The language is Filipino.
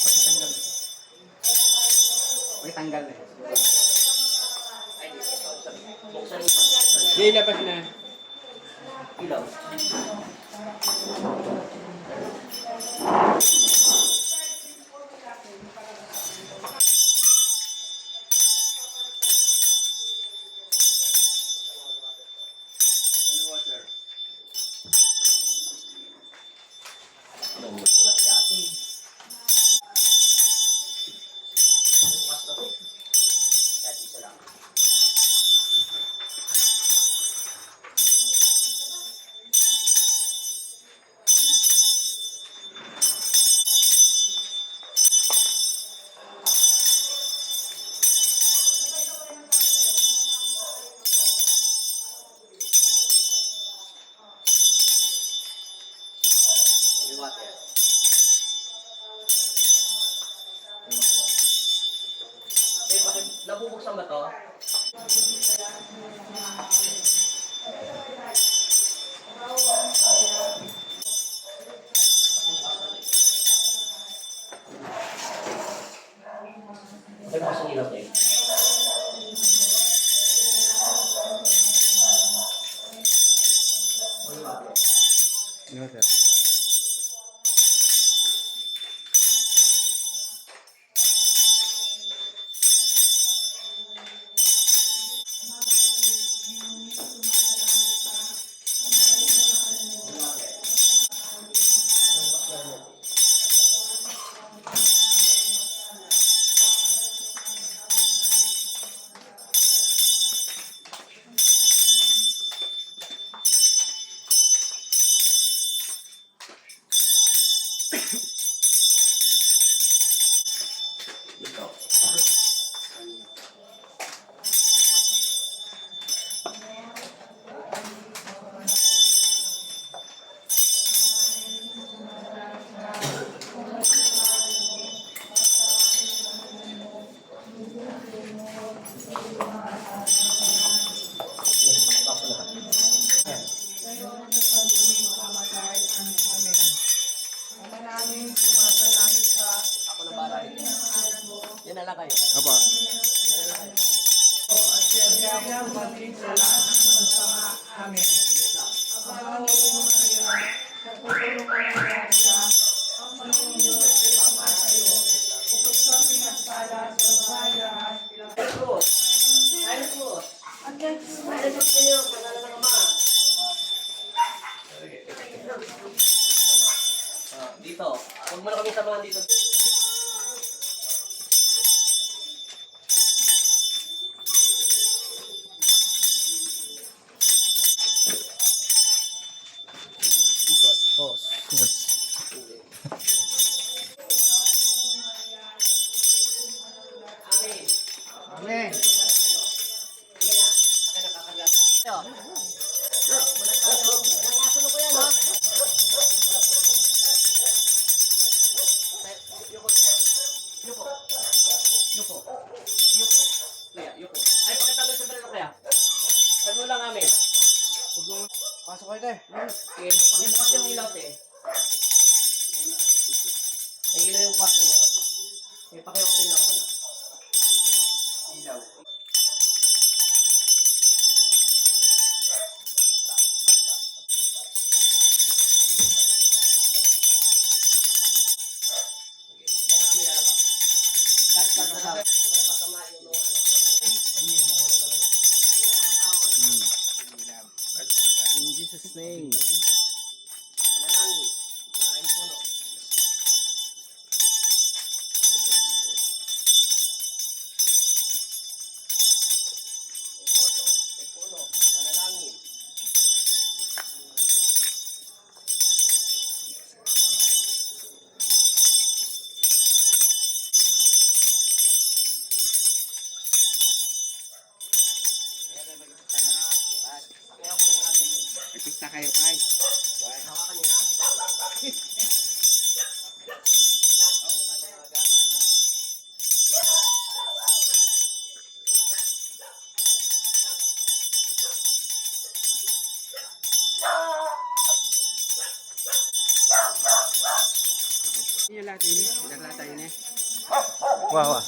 Pakitanggal. Pakitanggal na. Hindi, labas na. Ilaw. Holy water. Lumot ko na si ate. Bukas na to. Kahit isa lang. Holy water. Bakit nabubuksan ba to? Bakit bukas ang ilaw tayo? Holy water. Ano sir? Holy water. Anong bukas na rin? Dito. Tapos na. Ako na bahala dito. Yan na lang kayo. Apa? Yan na lang kayo. Bilis lang. Ayos. Ayos mo. Ayos mo ninyo. Pangalan ng ama. Dito. Huwag mo na kami samahan dito. Ikot. Pause. Yes. Amen. Amen. Sige na. Akin na kakagam. Ayo. Muna tayo. Nangasunod ko yan, ha? Yuko. Yuko. Yuko. Yuko. Kuya, yuko. Ay, pakitanggal sa brelo kaya. Sabi mo lang amin. Huwag mo. Pasok kayo tayo. Okay, pakibukas yung ilaw, te. May ilaw yung kwarto niyo. Okay, paki-open lang muna. Ilaw. Yan na kami lalabas. Cut. Huwag na pasamahin yung mga Ano yun? Makuha talaga. Hindi na mga taon. In Jesus' name. Manalangin. Maraming puno. May poso. May puno. Manalangin. Kaya ako ng atin. Ipista kayo tayo. Hawakan nila. Ini lahat ini. Lahat ini. Wah, wah.